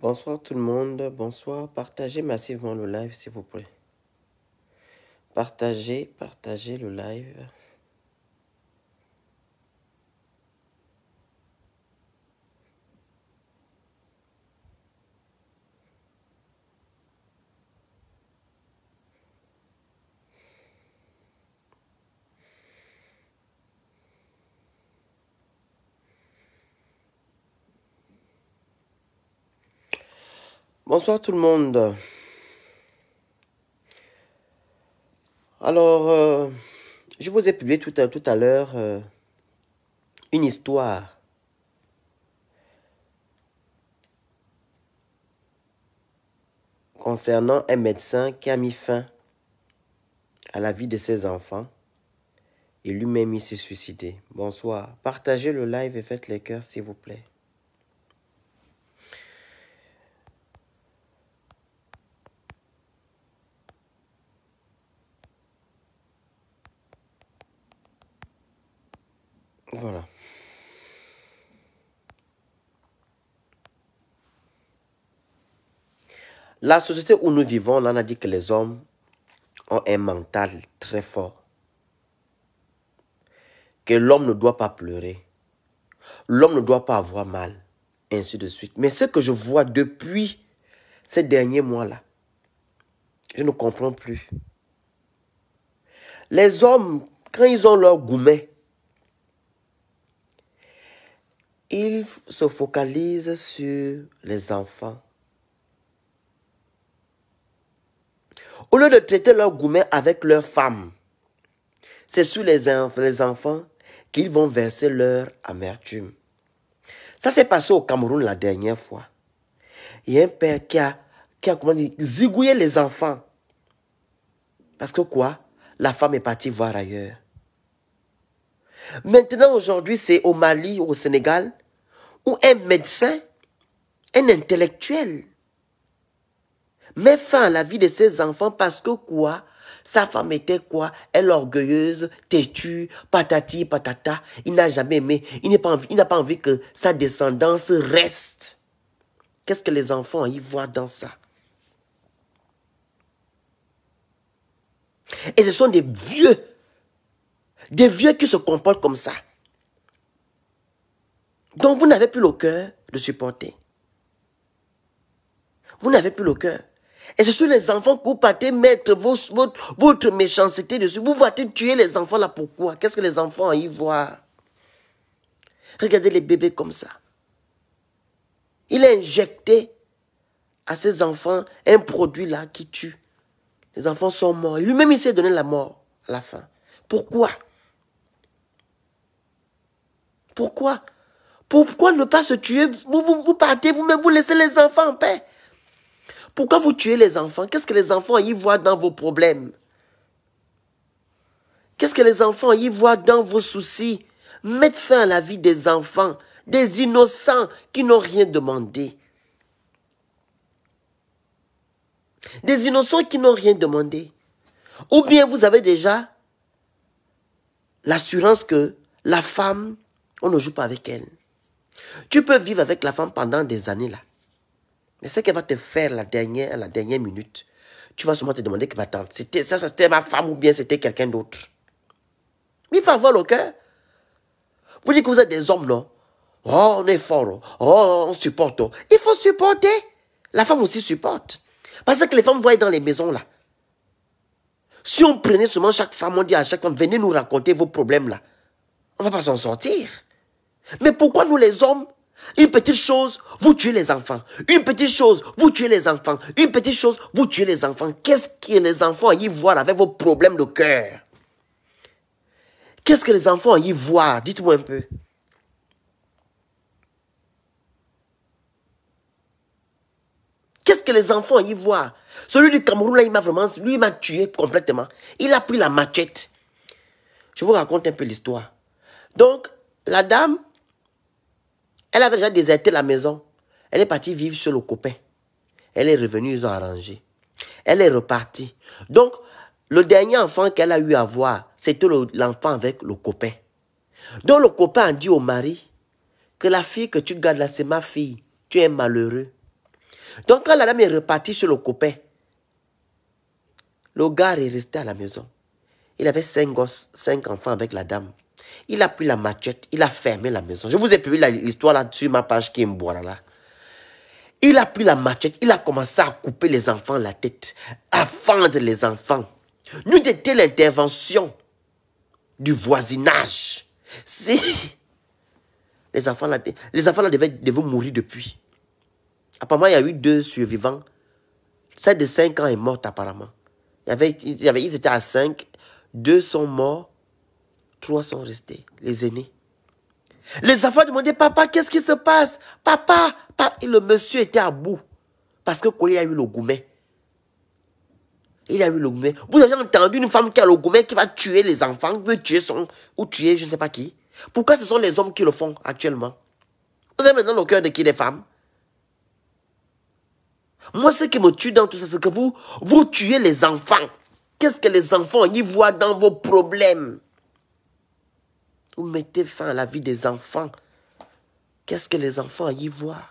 Bonsoir tout le monde, bonsoir. Partagez massivement le live s'il vous plaît. Partagez le live. Bonsoir tout le monde. Alors, je vous ai publié tout à l'heure une histoire concernant un médecin qui a mis fin à la vie de ses enfants et lui-même il s'est suicidé. Bonsoir. Partagez le live et faites les cœurs s'il vous plaît. Voilà. La société où nous vivons, on a dit que les hommes ont un mental très fort. Que l'homme ne doit pas pleurer. L'homme ne doit pas avoir mal. Ainsi de suite. Mais ce que je vois depuis ces derniers mois-là, je ne comprends plus. Les hommes, quand ils ont leur gourmet, ils se focalisent sur les enfants. Au lieu de traiter leur gourmet avec leurs femmes, c'est sur les enfants qu'ils vont verser leur amertume. Ça s'est passé au Cameroun la dernière fois. Il y a un père qui a comment dire, zigouillé les enfants. Parce que quoi? La femme est partie voir ailleurs. Maintenant, aujourd'hui, c'est au Mali, au Sénégal, où un médecin, un intellectuel, met fin à la vie de ses enfants parce que quoi? Sa femme était quoi? Elle orgueilleuse, têtue, patati, patata. Il n'a jamais aimé. Il n'a pas envie que sa descendance reste. Qu'est-ce que les enfants y voient dans ça? Et ce sont des vieux qui se comportent comme ça. Donc vous n'avez plus le cœur de supporter. Vous n'avez plus le cœur. Et ce sont les enfants que vous partez mettre votre méchanceté dessus. Vous partez tuer les enfants là, pourquoi? Qu'est-ce que les enfants y voient? Regardez les bébés comme ça. Il a injecté à ses enfants un produit là qui tue. Les enfants sont morts. Lui-même, il s'est donné la mort à la fin. Pourquoi? Pourquoi? Pourquoi ne pas se tuer? Vous partez vous-même, vous laissez les enfants en paix. Pourquoi vous tuez les enfants? Qu'est-ce que les enfants y voient dans vos problèmes? Qu'est-ce que les enfants y voient dans vos soucis? Mettre fin à la vie des enfants, des innocents qui n'ont rien demandé. Des innocents qui n'ont rien demandé. Ou bien vous avez déjà l'assurance que la femme, on ne joue pas avec elle. Tu peux vivre avec la femme pendant des années là. Mais ce qu'elle va te faire à la dernière minute, tu vas sûrement te demander que c'était ma femme ou bien c'était quelqu'un d'autre. Mais il faut avoir le cœur. Vous dites que vous êtes des hommes, non? Oh, on est fort. Oh, on supporte. Il faut supporter. La femme aussi supporte. Parce que les femmes voient dans les maisons là. Si on prenait seulement chaque femme, on dit à chaque femme, venez nous raconter vos problèmes là. On ne va pas s'en sortir. Mais pourquoi nous les hommes, une petite chose, vous tuez les enfants. Une petite chose, vous tuez les enfants. Une petite chose, vous tuez les enfants. Qu'est-ce que les enfants y voient avec vos problèmes de cœur? Qu'est-ce que les enfants y voient? Dites-moi un peu. Qu'est-ce que les enfants y voient? Celui du Cameroun, là, il m'a tué complètement. Il a pris la machette. Je vous raconte un peu l'histoire. Donc, la dame, elle avait déjà déserté la maison. Elle est partie vivre chez le copain. Elle est revenue, ils ont arrangé. Elle est repartie. Donc, le dernier enfant qu'elle a eu à voir, c'était l'enfant avec le copain. Donc, le copain a dit au mari que la fille que tu gardes là, c'est ma fille. Tu es malheureux. Donc, quand la dame est repartie chez le copain, le gars est resté à la maison. Il avait 5 gosses, 5 enfants avec la dame. Il a pris la machette, il a fermé la maison. Je vous ai publié l'histoire là sur ma page qui est là. Il a pris la machette, il a commencé à couper les enfants la tête, à fendre les enfants. Nous était l'intervention du voisinage. Si les enfants là devaient mourir depuis. Apparemment, il y a eu 2 survivants. Celle de 5 ans est morte apparemment. Ils étaient à 5, 2 sont morts, 3 sont restés, les aînés. Les enfants demandaient, papa, qu'est-ce qui se passe? Papa, papa. Et le monsieur était à bout. Parce que quoi, il a eu le goumet. Il a eu le goumet. Vous avez entendu une femme qui a le goumet qui va tuer les enfants, qui veut tuer ou tuer je ne sais pas qui. Pourquoi ce sont les hommes qui le font actuellement? Vous avez maintenant le cœur de qui, les femmes? Moi, ce qui me tue dans tout ça, c'est que vous tuez les enfants. Qu'est-ce que les enfants y voient dans vos problèmes? Vous mettez fin à la vie des enfants. Qu'est-ce que les enfants y voient?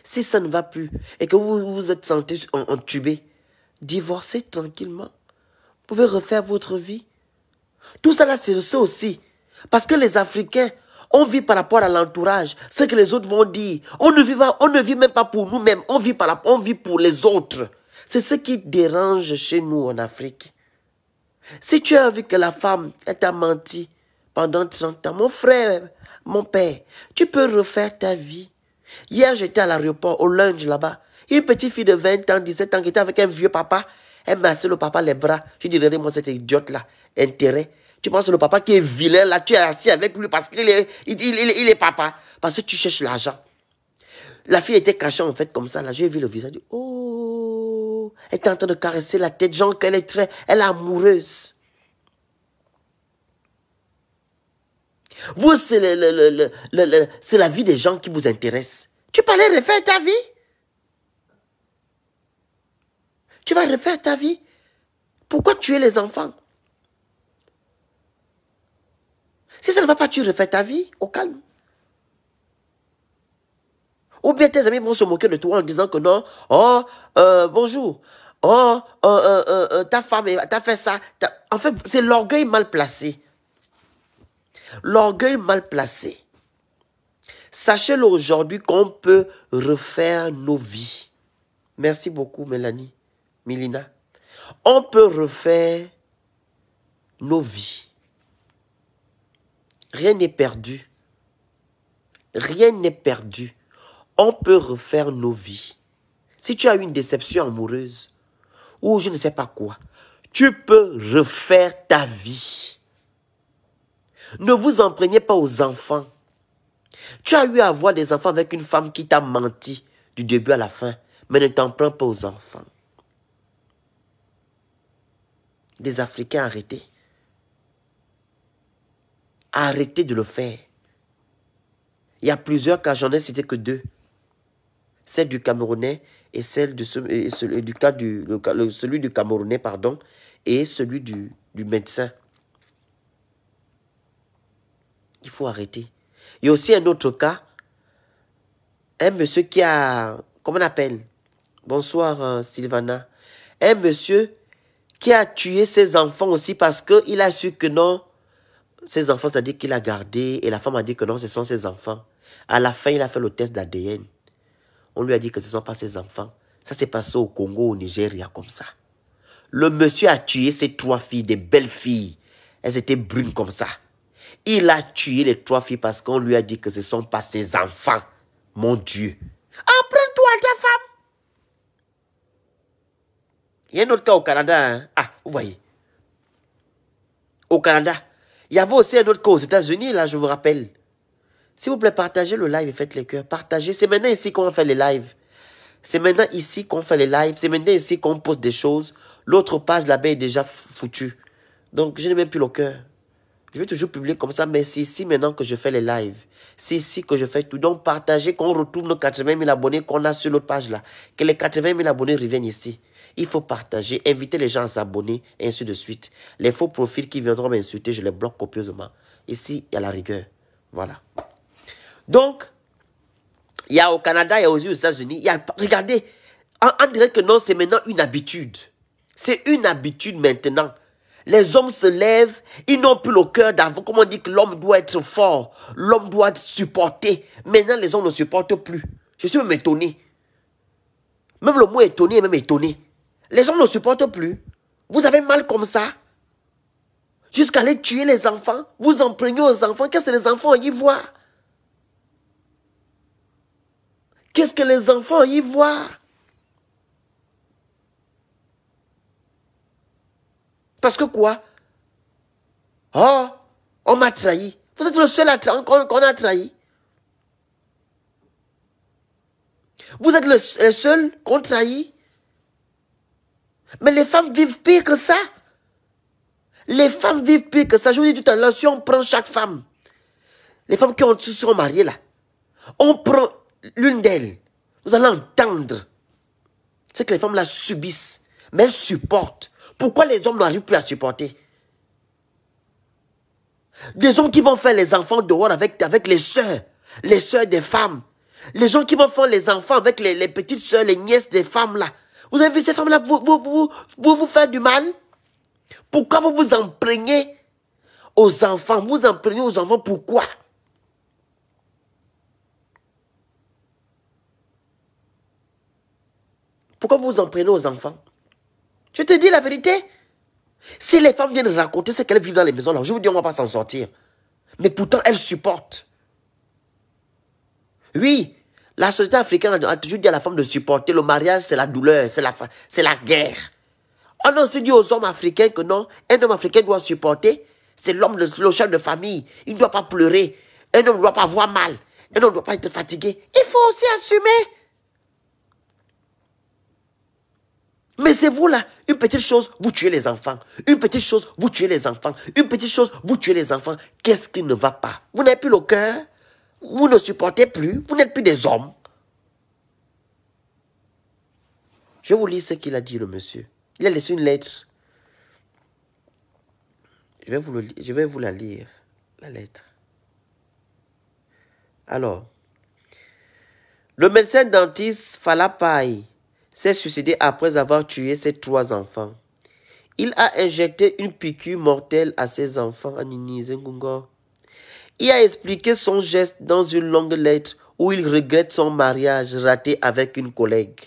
Si ça ne va plus et que vous vous êtes senti entubé, divorcez tranquillement. Vous pouvez refaire votre vie. Tout ça là, c'est ça aussi. Parce que les Africains, on vit par rapport à l'entourage. Ce que les autres vont dire. On ne vit même pas pour nous-mêmes. On vit pour les autres. C'est ce qui dérange chez nous en Afrique. Si tu as vu que la femme t'a menti pendant 30 ans, mon frère, mon père, tu peux refaire ta vie. Hier, j'étais à l'aéroport, au lunch là-bas. Une petite fille de 20 ans, 17 ans, qui était avec un vieux papa. Elle massait le papa les bras. Je dirais, moi, cette idiote-là, intérêt. Tu penses que le papa qui est vilain, là, tu es assis avec lui parce qu'il est papa. Parce que tu cherches l'argent. La fille était cachée, en fait, comme ça. Là, j'ai vu le visage. Oh, elle était en train de caresser la tête. Genre qu'elle est elle est amoureuse. Vous, c'est la vie des gens qui vous intéresse. Tu peux aller refaire ta vie? Tu vas refaire ta vie? Pourquoi tuer les enfants? Si ça ne va pas, tu refais ta vie au calme. Ou bien tes amis vont se moquer de toi en disant que non, oh, bonjour, oh, ta femme t'a fait ça. En fait, c'est l'orgueil mal placé. L'orgueil mal placé. Sachez-le aujourd'hui qu'on peut refaire nos vies. Merci beaucoup, Mélanie, Milina. On peut refaire nos vies. Rien n'est perdu. Rien n'est perdu. On peut refaire nos vies. Si tu as eu une déception amoureuse, ou je ne sais pas quoi, tu peux refaire ta vie. Ne vous en prenez pas aux enfants. Tu as eu à avoir des enfants avec une femme qui t'a menti du début à la fin, mais ne t'en prends pas aux enfants. Des Africains, arrêtez. Arrêtez de le faire. Il y a plusieurs cas, j'en ai cité que 2. Celle du Camerounais et celle de celui du Camerounais, pardon, et celui du médecin. Il faut arrêter. Il y a aussi un autre cas. Un monsieur qui a... Comment on appelle? Bonsoir, Sylvana. Un monsieur qui a tué ses enfants aussi parce qu'il a su que non, ses enfants, c'est-à-dire qu'il a gardé, et la femme a dit que non, ce sont ses enfants. À la fin, il a fait le test d'ADN. On lui a dit que ce ne sont pas ses enfants. Ça s'est passé au Congo, au Nigeria, comme ça. Le monsieur a tué ses 3 filles, des belles filles. Elles étaient brunes comme ça. Il a tué les 3 filles parce qu'on lui a dit que ce ne sont pas ses enfants. Mon Dieu. Apprends-toi à ta femme. Il y a un autre cas au Canada. Hein? Ah, vous voyez. Au Canada. Il y avait aussi un autre cas aux États-Unis, là, je me rappelle. S'il vous plaît, partagez le live et faites les cœurs. Partagez. C'est maintenant ici qu'on fait les lives. C'est maintenant ici qu'on fait les lives. C'est maintenant ici qu'on poste des choses. L'autre page là-bas est déjà foutue. Donc, je n'ai même plus le cœur. Je vais toujours publier comme ça, mais c'est ici maintenant que je fais les lives. C'est ici que je fais tout. Donc, partagez qu'on retrouve nos 80 000 abonnés qu'on a sur l'autre page là. Que les 80 000 abonnés reviennent ici. Il faut partager, inviter les gens à s'abonner, et ainsi de suite. Les faux profils qui viendront m'insulter, je les bloque copieusement. Ici, il y a la rigueur. Voilà. Donc, Il y a au Canada, il y a aussi aux États-Unis. Regardez, on dirait que non, c'est maintenant une habitude. C'est une habitude maintenant. Les hommes se lèvent, ils n'ont plus le cœur d'avant. Comme on dit que l'homme doit être fort, l'homme doit être supporté. Maintenant, les hommes ne supportent plus. Je suis même étonné. Même le mot étonné est même étonné. Les hommes ne supportent plus. Vous avez mal comme ça. Jusqu'à aller tuer les enfants. Vous en prenez aux enfants. Qu'est-ce que les enfants y voient? Qu'est-ce que les enfants y voient? Parce que quoi? Oh, on m'a trahi. Vous êtes le seul qu'on a trahi. Vous êtes le seul qu'on trahit. Mais les femmes vivent pire que ça. Les femmes vivent pire que ça. Je vous dis tout à l'heure, si on prend chaque femme, les femmes qui sont mariées là, on prend l'une d'elles, vous allez entendre ce que les femmes là subissent. Mais elles supportent. Pourquoi les hommes n'arrivent plus à supporter? Des hommes qui vont faire les enfants dehors avec les sœurs des femmes. Les gens qui vont faire les enfants avec les petites sœurs, les nièces des femmes là. Vous avez vu ces femmes là, vous faire du mal? Pourquoi vous vous en prenez aux enfants? Vous en prenez aux enfants, pourquoi? Pourquoi vous en prenez aux enfants? Je te dis la vérité. Si les femmes viennent raconter ce qu'elles vivent dans les maisons là, je vous dis on ne va pas s'en sortir. Mais pourtant elles supportent. Oui, la société africaine a toujours dit à la femme de supporter. Le mariage c'est la douleur, c'est la guerre. On a aussi dit aux hommes africains que non, un homme africain doit supporter. C'est l'homme, le chef de famille. Il ne doit pas pleurer. Un homme ne doit pas avoir mal. Un homme ne doit pas être fatigué. Il faut aussi assumer. Mais c'est vous là, une petite chose, vous tuez les enfants. Une petite chose, vous tuez les enfants. Une petite chose, vous tuez les enfants. Qu'est-ce qui ne va pas? Vous n'avez plus le cœur. Vous ne supportez plus. Vous n'êtes plus des hommes. Je vous lis ce qu'il a dit, le monsieur. Il a laissé une lettre. Je vais vous la lire, la lettre. Alors, le médecin dentiste Falapai s'est suicidé après avoir tué ses 3 enfants. Il a injecté une piqûre mortelle à ses enfants à Nini Zengungo. Il a expliqué son geste dans une longue lettre où il regrette son mariage raté avec une collègue.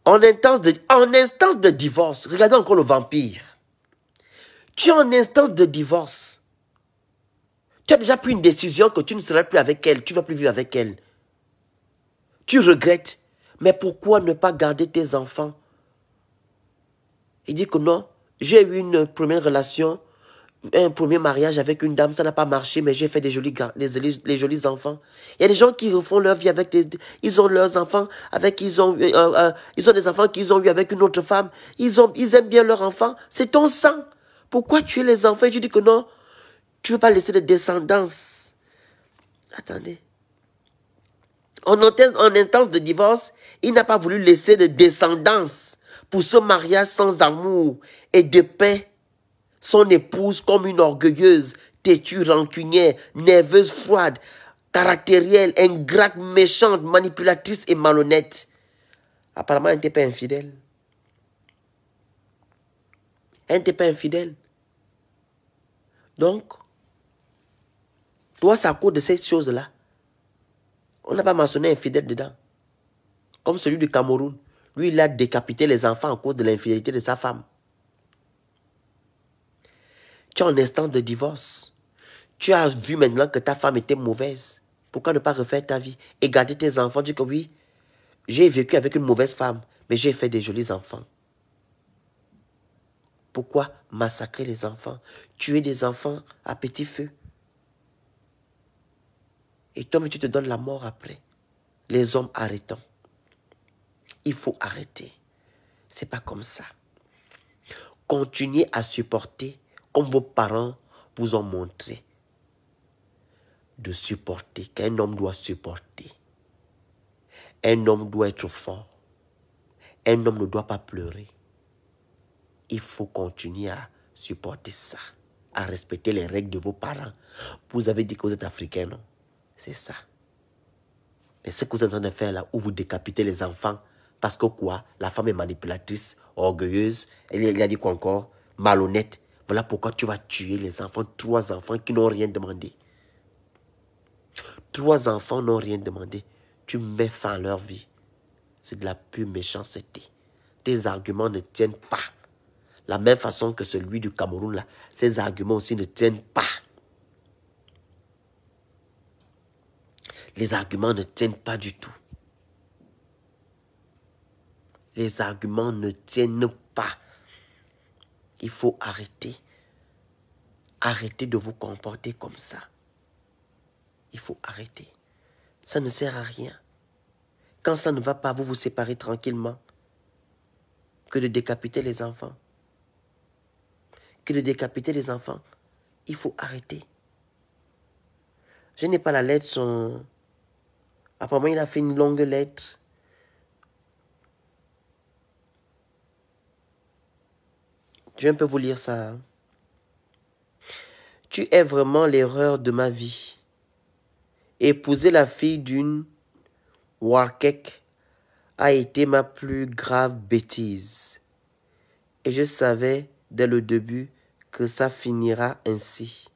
En instance de divorce, regardez encore le vampire. Tu es en instance de divorce. Tu as déjà pris une décision que tu ne seras plus avec elle, tu ne vas plus vivre avec elle. Tu regrettes, mais pourquoi ne pas garder tes enfants? Il dit que non, j'ai eu une première relation, un premier mariage avec une dame, ça n'a pas marché, mais j'ai fait des jolis enfants. Il y a des gens qui refont leur vie avec ils ont leurs enfants, ils ont des enfants qu'ils ont eu avec une autre femme. Ils aiment bien leurs enfants. C'est ton sang. Pourquoi tuer les enfants? Et je dis que non, tu ne veux pas laisser de descendance. Attendez. En instance de divorce, il n'a pas voulu laisser de descendance pour ce mariage sans amour et de paix. Son épouse comme une orgueilleuse, têtue, rancunière, nerveuse, froide, caractérielle, ingrate, méchante, manipulatrice et malhonnête. Apparemment, elle n'était pas infidèle. Elle n'était pas infidèle. Donc, toi, c'est à cause de ces choses-là. On n'a pas mentionné infidèle dedans. Comme celui du Cameroun. Lui, il a décapité les enfants à cause de l'infidélité de sa femme. Tu es en instance de divorce. Tu as vu maintenant que ta femme était mauvaise. Pourquoi ne pas refaire ta vie et garder tes enfants? Dis que oui, j'ai vécu avec une mauvaise femme, mais j'ai fait des jolis enfants. Pourquoi massacrer les enfants? Tuer des enfants à petit feu? Et toi, tu te donnes la mort après. Les hommes, arrêtons. Il faut arrêter. C'est pas comme ça. Continuez à supporter comme vos parents vous ont montré. De supporter, qu'un homme doit supporter. Un homme doit être fort. Un homme ne doit pas pleurer. Il faut continuer à supporter ça. à respecter les règles de vos parents. Vous avez dit que vous êtes africain, non? C'est ça. Mais ce que vous êtes en train de faire là, où vous décapitez les enfants, parce que quoi? La femme est manipulatrice, orgueilleuse, elle a dit quoi encore? Malhonnête. Voilà pourquoi tu vas tuer les enfants, 3 enfants qui n'ont rien demandé. 3 enfants n'ont rien demandé. Tu mets fin à leur vie. C'est de la pure méchanceté. Tes arguments ne tiennent pas. La même façon que celui du Cameroun là, ces arguments aussi ne tiennent pas. Les arguments ne tiennent pas du tout. Les arguments ne tiennent pas. Il faut arrêter. Arrêtez de vous comporter comme ça. Il faut arrêter. Ça ne sert à rien. Quand ça ne va pas, vous vous séparez tranquillement. Que de décapiter les enfants. Que de décapiter les enfants. Il faut arrêter. Je n'ai pas la lettre. Apparemment, il a fait une longue lettre. Je vais un peu vous lire ça. Tu es vraiment l'erreur de ma vie. Épouser la fille d'une Warkek a été ma plus grave bêtise. Et je savais dès le début que ça finira ainsi.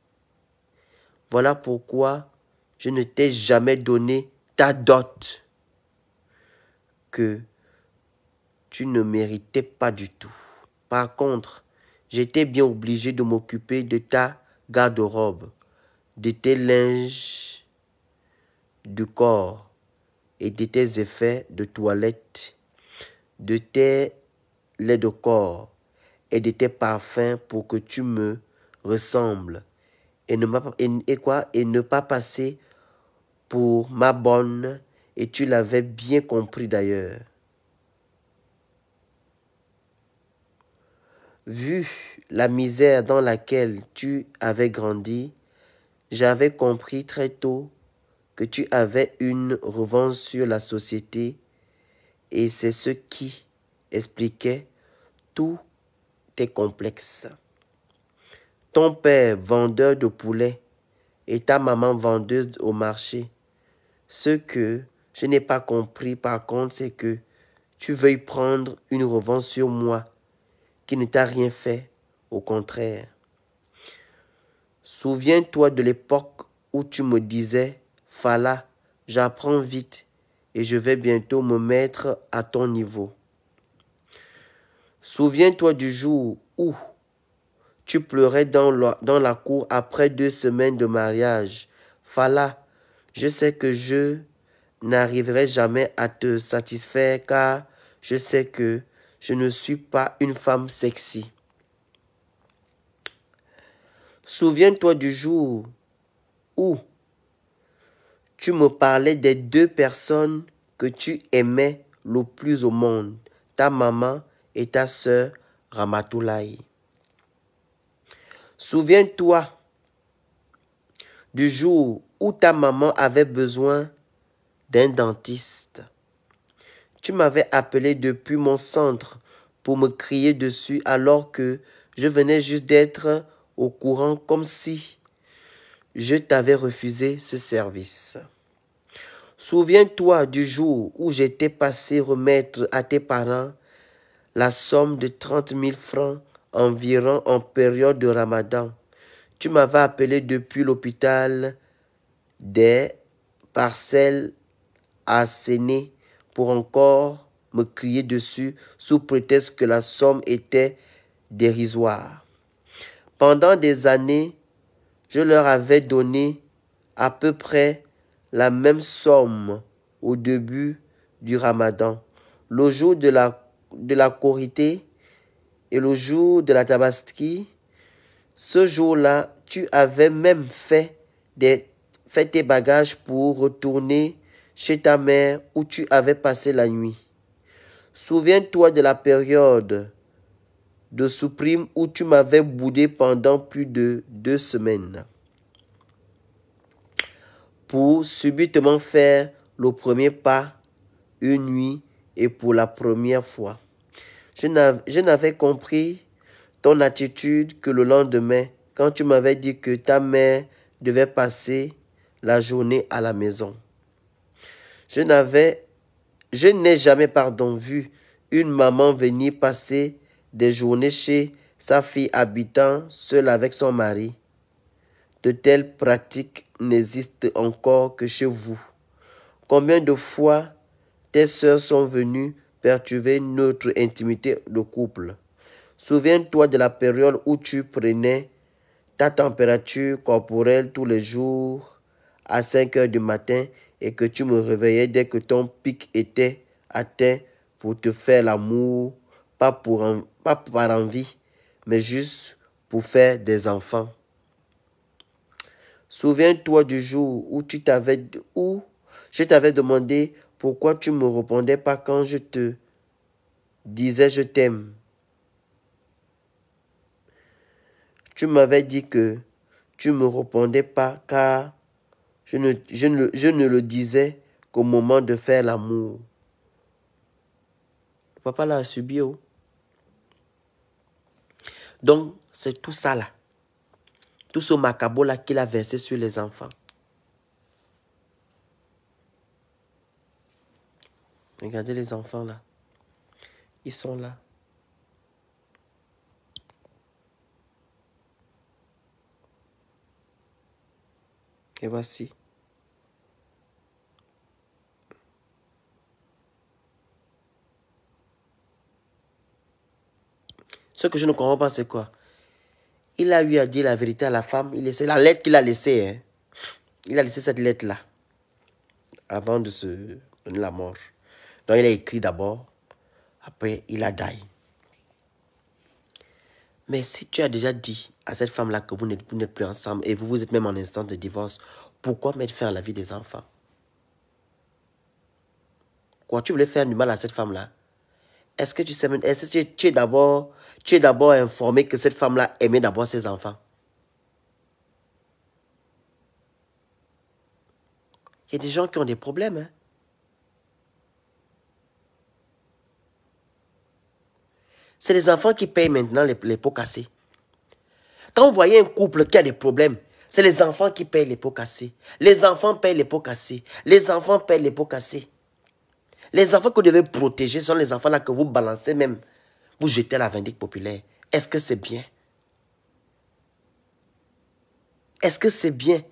Voilà pourquoi je ne t'ai jamais donné ta dot que tu ne méritais pas du tout. Par contre, j'étais bien obligé de m'occuper de ta garde-robe, de tes linges du corps et de tes effets de toilette, de tes laits de corps et de tes parfums pour que tu me ressembles et ne pas passer pour ma bonne, et tu l'avais bien compris d'ailleurs. Vu la misère dans laquelle tu avais grandi, j'avais compris très tôt que tu avais une revanche sur la société, et c'est ce qui expliquait tous tes complexes. Ton père, vendeur de poulet, et ta maman vendeuse au marché. Ce que je n'ai pas compris par contre, c'est que tu veuilles prendre une revanche sur moi qui ne t'a rien fait, au contraire. Souviens-toi de l'époque où tu me disais, Fala, j'apprends vite et je vais bientôt me mettre à ton niveau. Souviens-toi du jour où tu pleurais dans la cour après 2 semaines de mariage. Fala, je sais que je n'arriverai jamais à te satisfaire car je sais que je ne suis pas une femme sexy. Souviens-toi du jour où tu me parlais des 2 personnes que tu aimais le plus au monde, ta maman et ta sœur Ramatoulaye. Souviens-toi du jour où ta maman avait besoin d'un dentiste. Tu m'avais appelé depuis mon centre pour me crier dessus alors que je venais juste d'être au courant comme si je t'avais refusé ce service. Souviens-toi du jour où j'étais passé remettre à tes parents la somme de 30 000 francs environ en période de Ramadan. Tu m'avais appelé depuis l'hôpital des Parcelles à Séné pour encore me crier dessus sous prétexte que la somme était dérisoire. Pendant des années, je leur avais donné à peu près la même somme au début du Ramadan, le jour de la Korité et le jour de la Tabaski. Ce jour-là, tu avais même fait tes bagages pour retourner chez ta mère où tu avais passé la nuit. Souviens-toi de la période de supprime où tu m'avais boudé pendant plus de 2 semaines pour subitement faire le premier pas une nuit et pour la première fois. Je n'avais compris ton attitude que le lendemain quand tu m'avais dit que ta mère devait passer la journée à la maison. Je n'ai jamais, vu une maman venir passer des journées chez sa fille habitant seule avec son mari. De telles pratiques n'existent encore que chez vous. Combien de fois tes sœurs sont venues perturber notre intimité de couple? Souviens-toi de la période où tu prenais ta température corporelle tous les jours à 5 heures du matin et que tu me réveillais dès que ton pic était atteint pour te faire l'amour, pas par envie, mais juste pour faire des enfants. Souviens-toi du jour où je t'avais demandé pourquoi tu ne me répondais pas quand je te disais je t'aime. Tu m'avais dit que tu ne me répondais pas car je ne le disais qu'au moment de faire l'amour. Papa l'a subi. Oh. Donc, c'est tout ça là. Tout ce macabo là qu'il a versé sur les enfants. Regardez les enfants là. Ils sont là. Et voici. Ce que je ne comprends pas, c'est quoi? Il a eu à dire la vérité à la femme. C'est la lettre qu'il a laissée. Hein. Il a laissé cette lettre-là. Avant de se donner la mort. Donc il a écrit d'abord. Après, il a dit. Mais si tu as déjà dit à cette femme-là que vous n'êtes plus ensemble et vous êtes même en instance de divorce, pourquoi mettre fin à la vie des enfants? Quoi, tu voulais faire du mal à cette femme-là? Est-ce que tu es d'abord informé que cette femme-là aimait d'abord ses enfants? Il y a des gens qui ont des problèmes. Hein? C'est les enfants qui payent maintenant les pots cassés. Quand vous voyez un couple qui a des problèmes, c'est les enfants qui payent les pots cassés. Les enfants payent les pots cassés. Les enfants payent les pots cassés. Les enfants que vous devez protéger sont les enfants là que vous balancez même. Vous jetez à la vindicte populaire. Est-ce que c'est bien? Est-ce que c'est bien?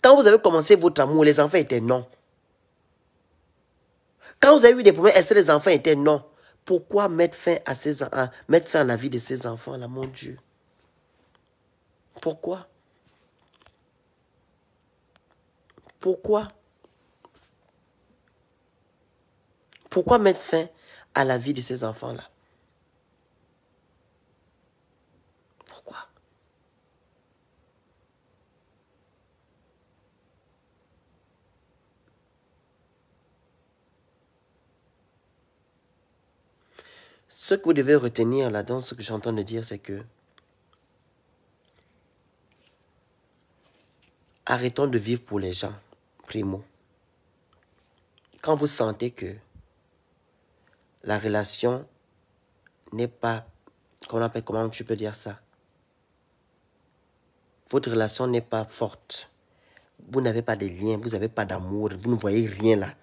Quand vous avez commencé votre amour, les enfants étaient non. Quand vous avez eu des problèmes, est-ce que les enfants étaient non? Pourquoi mettre fin à la vie de ces enfants là, mon Dieu? Pourquoi? Pourquoi? Pourquoi mettre fin à la vie de ces enfants-là? Pourquoi? Ce que vous devez retenir là-dedans, ce que j'entends de dire, c'est que arrêtons de vivre pour les gens, primo. Quand vous sentez que la relation n'est pas, comment tu peux dire ça? Votre relation n'est pas forte. Vous n'avez pas de lien, vous n'avez pas d'amour, vous ne voyez rien là.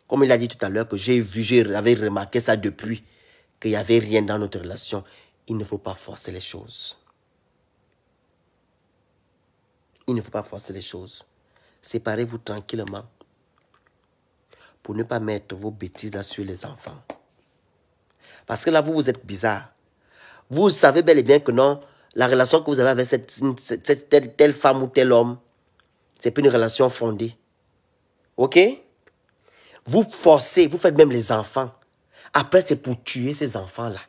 Comme il a dit tout à l'heure que j'avais remarqué ça depuis, qu'il n'y avait rien dans notre relation. Il ne faut pas forcer les choses. Il ne faut pas forcer les choses. Séparez-vous tranquillement pour ne pas mettre vos bêtises là sur les enfants. Parce que là, vous êtes bizarre. Vous savez bel et bien que non, la relation que vous avez avec telle femme ou tel homme, c'est pas une relation fondée. Ok? Vous forcez, vous faites même les enfants. Après, c'est pour tuer ces enfants-là.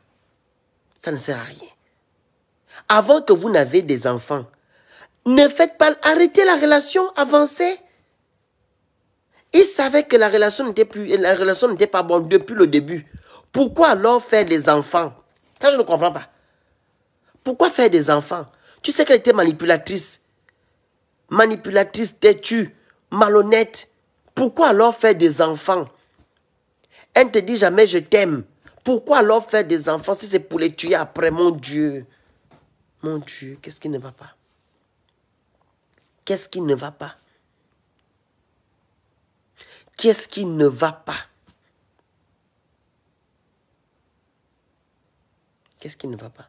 Ça ne sert à rien. Avant que vous n'avez des enfants, ne faites pas, arrêtez la relation, avancez. Ils savaient que la relation n'était pas bonne depuis le début. Pourquoi alors faire des enfants? Ça, je ne comprends pas. Pourquoi faire des enfants? Tu sais qu'elle était manipulatrice. Manipulatrice, têtue, malhonnête. Pourquoi alors faire des enfants? Elle ne te dit jamais je t'aime. Pourquoi alors faire des enfants si c'est pour les tuer après, mon Dieu? Mon Dieu, qu'est-ce qui ne va pas? Qu'est-ce qui ne va pas? Qu'est-ce qui ne va pas? Qu'est-ce qui ne va pas?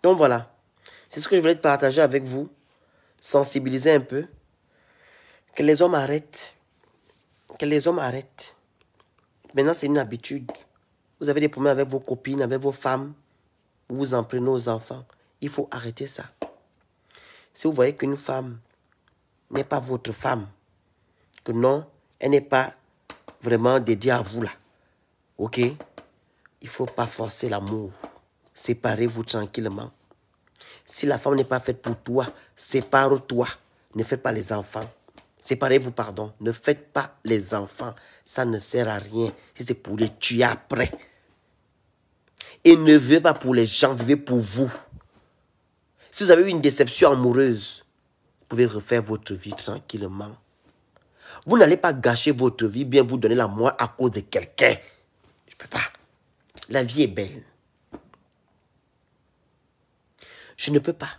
Donc voilà, c'est ce que je voulais partager avec vous, sensibiliser un peu, que les hommes arrêtent, que les hommes arrêtent. Maintenant, c'est une habitude. Vous avez des problèmes avec vos copines, avec vos femmes, vous vous en prenez aux enfants. Il faut arrêter ça. Si vous voyez qu'une femme n'est pas votre femme, que non, elle n'est pas vraiment dédiée à vous là, ok? Il ne faut pas forcer l'amour. Séparez-vous tranquillement. Si la femme n'est pas faite pour toi, sépare-toi. Ne faites pas les enfants. Séparez-vous, pardon. Ne faites pas les enfants. Ça ne sert à rien si c'est pour les tuer après. Et ne vivez pas pour les gens, vivez pour vous. Si vous avez eu une déception amoureuse, vous pouvez refaire votre vie tranquillement. Vous n'allez pas gâcher votre vie, bien vous donner la mort à cause de quelqu'un. Je ne peux pas. La vie est belle. Je ne peux pas.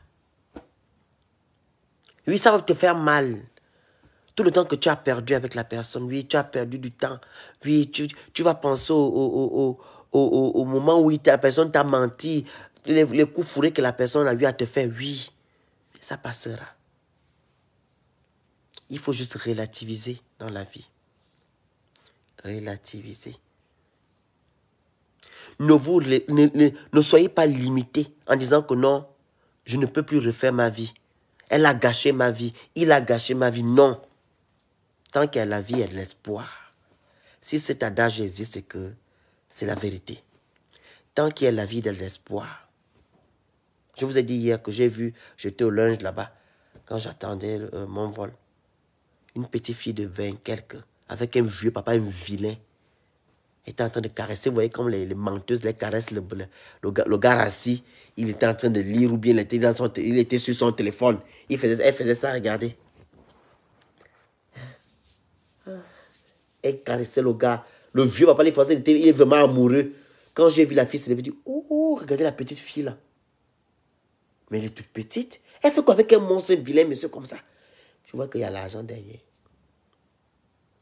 Oui, ça va te faire mal. Tout le temps que tu as perdu avec la personne, oui, tu as perdu du temps. Oui, tu vas penser au moment où la personne t'a menti, les coups fourrés que la personne a eu à te faire, oui, ça passera. Il faut juste relativiser dans la vie. Relativiser. Ne soyez pas limité en disant que non, je ne peux plus refaire ma vie. Elle a gâché ma vie, il a gâché ma vie. Non. Tant qu'il y a la vie, il y a de l'espoir. Si cet adage existe, c'est que c'est la vérité. Tant qu'il y a la vie, il y a de l'espoir. Je vous ai dit hier que j'ai vu, j'étais au lunch là-bas, quand j'attendais mon vol. Une petite fille de 20 quelques, avec un vieux papa, un vilain, était en train de caresser. Vous voyez comme les menteuses les caressent le gars assis. Il était en train de lire ou bien il était sur son téléphone. Elle faisait ça, regardez. Elle caressait le gars. Le vieux papa, il pensait qu'il est vraiment amoureux. Quand j'ai vu la fille, il m'a dit, oh, regardez la petite fille là. Mais elle est toute petite. Elle fait quoi avec un monstre, un vilain monsieur comme ça? Je vois qu'il y a l'argent derrière.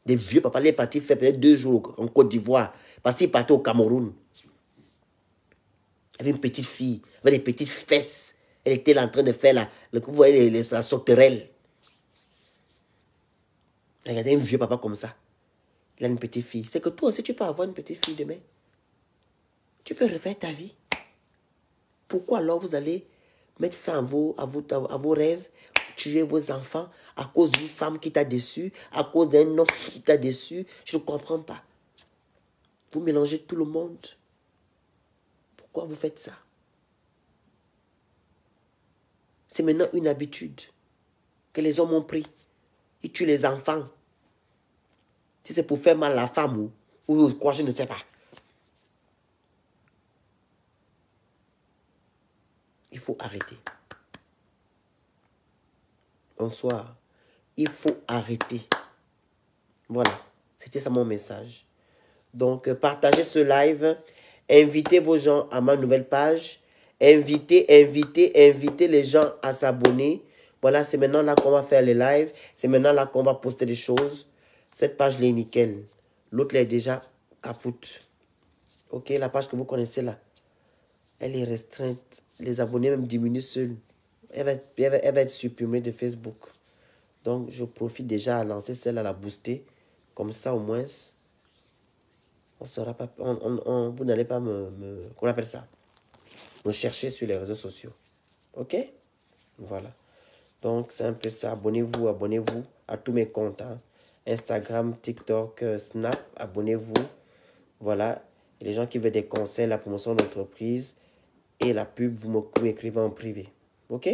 Des vieux papas, il est parti faire peut-être 2 jours en Côte d'Ivoire. Parce qu'il partait au Cameroun. Elle avait une petite fille, avec des petites fesses. Elle était là en train de faire vous voyez, la sauterelle. Regardez un vieux papa comme ça. Il a une petite fille. C'est que toi aussi, tu peux avoir une petite fille demain. Tu peux refaire ta vie. Pourquoi alors vous allez mettre fin à vos rêves, tuer vos enfants à cause d'une femme qui t'a déçu, à cause d'un homme qui t'a déçu? Je ne comprends pas. Vous mélangez tout le monde. Pourquoi vous faites ça? C'est maintenant une habitude que les hommes ont pris. Ils tuent les enfants. Si c'est pour faire mal à la femme ou quoi, je ne sais pas. Il faut arrêter. Bonsoir. Il faut arrêter. Voilà. C'était ça mon message. Donc, partagez ce live. Invitez vos gens à ma nouvelle page. Invitez les gens à s'abonner. Voilà, c'est maintenant là qu'on va faire les lives. C'est maintenant là qu'on va poster des choses. Cette page, elle est nickel. L'autre, elle est déjà capoute. Ok, la page que vous connaissez là. Elle est restreinte. Les abonnés même diminuent seuls. Elle va être supprimée de Facebook. Donc, je profite déjà à lancer celle à la booster. Comme ça, au moins, on sera pas, vous n'allez pas qu'on appelle ça, me chercher sur les réseaux sociaux. Ok? Voilà. Donc, c'est un peu ça. Abonnez-vous à tous mes comptes. Hein. Instagram, TikTok, Snap. Abonnez-vous. Voilà. Et les gens qui veulent des conseils, la promotion d'entreprise et la pub, vous m'écrivez en privé. Ok?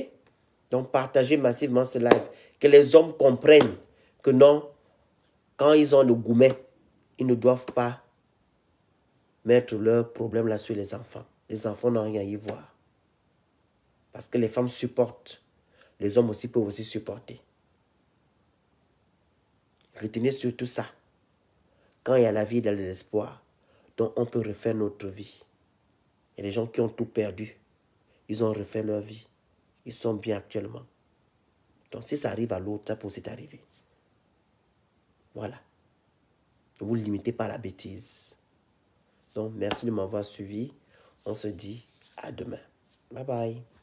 Donc, partagez massivement ce live. Que les hommes comprennent que non, quand ils ont le gourmet, ils ne doivent pas mettre leurs problèmes là sur les enfants. Les enfants n'ont rien à y voir. Parce que les femmes supportent. Les hommes aussi peuvent aussi supporter. Retenez surtout ça. Quand il y a la vie, il y a de l'espoir. Donc, on peut refaire notre vie. Il y a des gens qui ont tout perdu. Ils ont refait leur vie. Ils sont bien actuellement. Donc, si ça arrive à l'autre, ça peut aussi t'arriver. Voilà. Ne vous limitez pas à la bêtise. Donc, merci de m'avoir suivi. On se dit à demain. Bye bye.